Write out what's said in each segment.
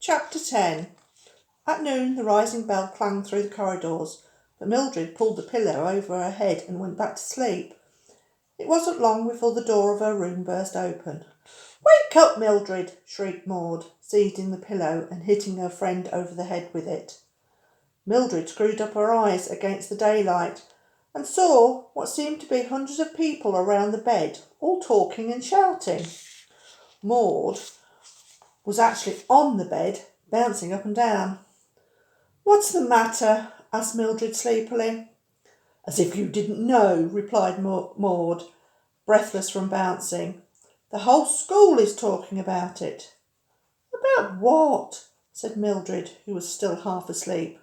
Chapter 10. At noon the rising bell clanged through the corridors, but Mildred pulled the pillow over her head and went back to sleep. It wasn't long before the door of her room burst open. "Wake up, Mildred!" shrieked Maud, seizing the pillow and hitting her friend over the head with it. Mildred screwed up her eyes against the daylight and saw what seemed to be hundreds of people around the bed, all talking and shouting. Maud was actually on the bed, bouncing up and down. "What's the matter?" asked Mildred sleepily. "As if you didn't know," replied Maud, breathless from bouncing. "The whole school is talking about it." "About what?" said Mildred, who was still half asleep.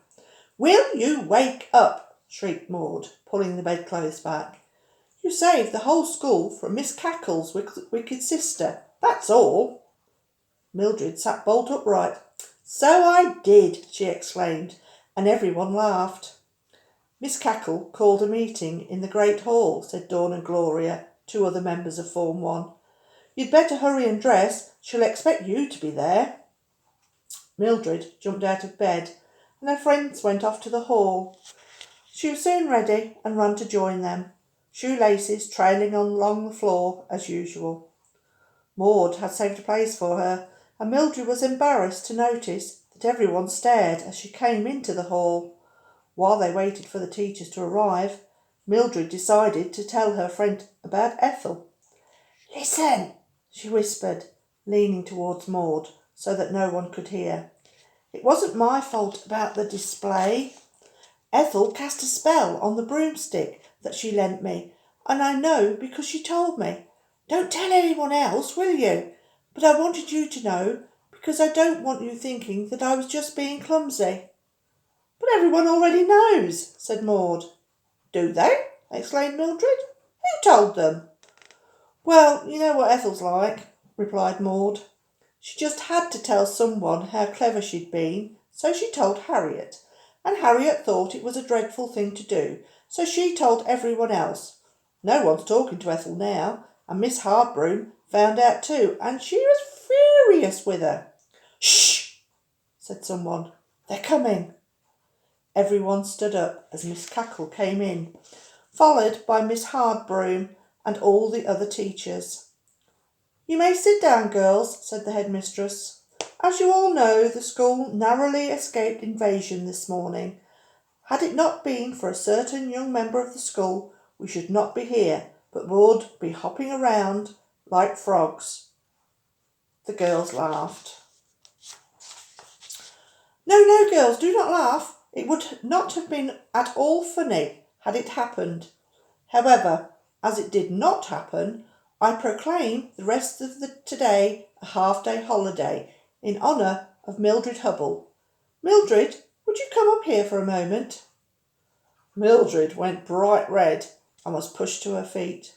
"Will you wake up?" shrieked Maud, pulling the bedclothes back. "You saved the whole school from Miss Cackle's wicked sister, that's all." Mildred sat bolt upright. "So I did," she exclaimed, and everyone laughed. "Miss Cackle called a meeting in the Great Hall," said Dawn and Gloria, two other members of Form 1. "You'd better hurry and dress. She'll expect you to be there." Mildred jumped out of bed, and her friends went off to the hall. She was soon ready and ran to join them, shoelaces trailing along the floor as usual. Maud had saved a place for her, and Mildred was embarrassed to notice that everyone stared as she came into the hall. While they waited for the teachers to arrive, Mildred decided to tell her friend about Ethel. "Listen," she whispered, leaning towards Maud so that no one could hear. "It wasn't my fault about the display. Ethel cast a spell on the broomstick that she lent me, and I know because she told me. Don't tell anyone else, will you? But I wanted you to know, because I don't want you thinking that I was just being clumsy." "But everyone already knows," said Maud. "Do they?" exclaimed Mildred. "Who told them?" "Well, you know what Ethel's like," replied Maud. "She just had to tell someone how clever she'd been, so she told Harriet. And Harriet thought it was a dreadful thing to do, so she told everyone else. No one's talking to Ethel now, and Miss Hardbroom found out too, and she was furious with her." "Shh!" said someone. "They're coming." Everyone stood up as Miss Cackle came in, followed by Miss Hardbroom and all the other teachers. "You may sit down, girls," said the headmistress. "As you all know, the school narrowly escaped invasion this morning. Had it not been for a certain young member of the school, we should not be here, but would be hopping around like frogs." The girls laughed. No, girls, do not laugh. It would not have been at all funny had it happened. However, as it did not happen, I proclaim the rest of today a half-day holiday in honour of Mildred Hubble. Mildred, would you come up here for a moment?" Mildred went bright red and was pushed to her feet.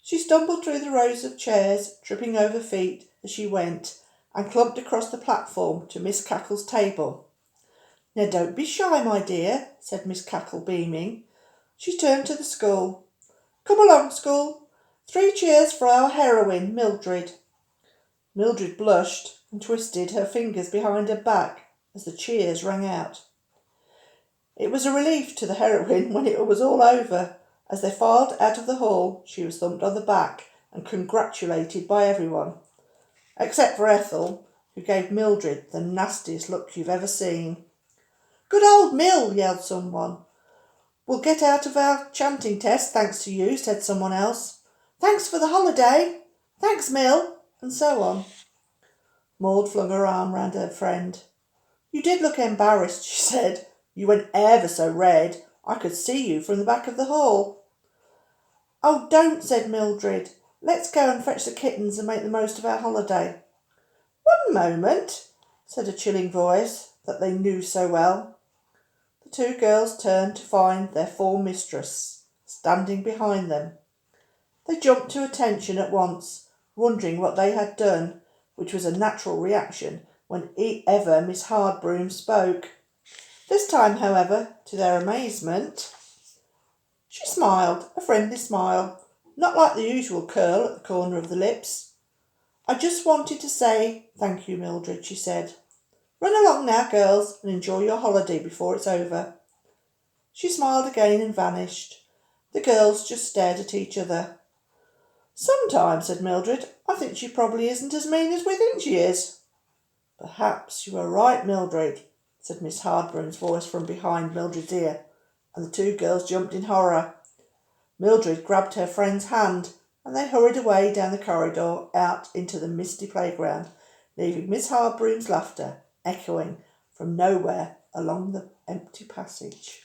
She stumbled through the rows of chairs, tripping over feet as she went, and clumped across the platform to Miss Cackle's table. "Now don't be shy, my dear," said Miss Cackle, beaming. She turned to the school. "Come along, school. 3 cheers for our heroine, Mildred." Mildred blushed and twisted her fingers behind her back as the cheers rang out. It was a relief to the heroine when it was all over. As they filed out of the hall, she was thumped on the back and congratulated by everyone, except for Ethel, who gave Mildred the nastiest look you've ever seen. "Good old Mill," yelled someone. "We'll get out of our chanting test thanks to you," said someone else. "Thanks for the holiday." "Thanks, Mill," and so on. Maud flung her arm round her friend. "You did look embarrassed," she said. "You went ever so red. I could see you from the back of the hall." "Oh, don't," said Mildred. "Let's go and fetch the kittens and make the most of our holiday." "One moment," said a chilling voice that they knew so well. The 2 girls turned to find their form mistress standing behind them. They jumped to attention at once, wondering what they had done, which was a natural reaction whenever Miss Hardbroom spoke. This time, however, to their amazement, she smiled, a friendly smile, not like the usual curl at the corner of the lips. "I just wanted to say thank you, Mildred," she said. Run along now, girls, and enjoy your holiday before it's over." She smiled again and vanished. The girls just stared at each other. "Sometimes," said Mildred, "I think she probably isn't as mean as we think she is." "Perhaps you are right, Mildred," said Miss Hardbroom's voice from behind Mildred's ear, and the two girls jumped in horror. Mildred grabbed her friend's hand, and they hurried away down the corridor out into the misty playground, leaving Miss Hardbroom's laughter echoing from nowhere along the empty passage.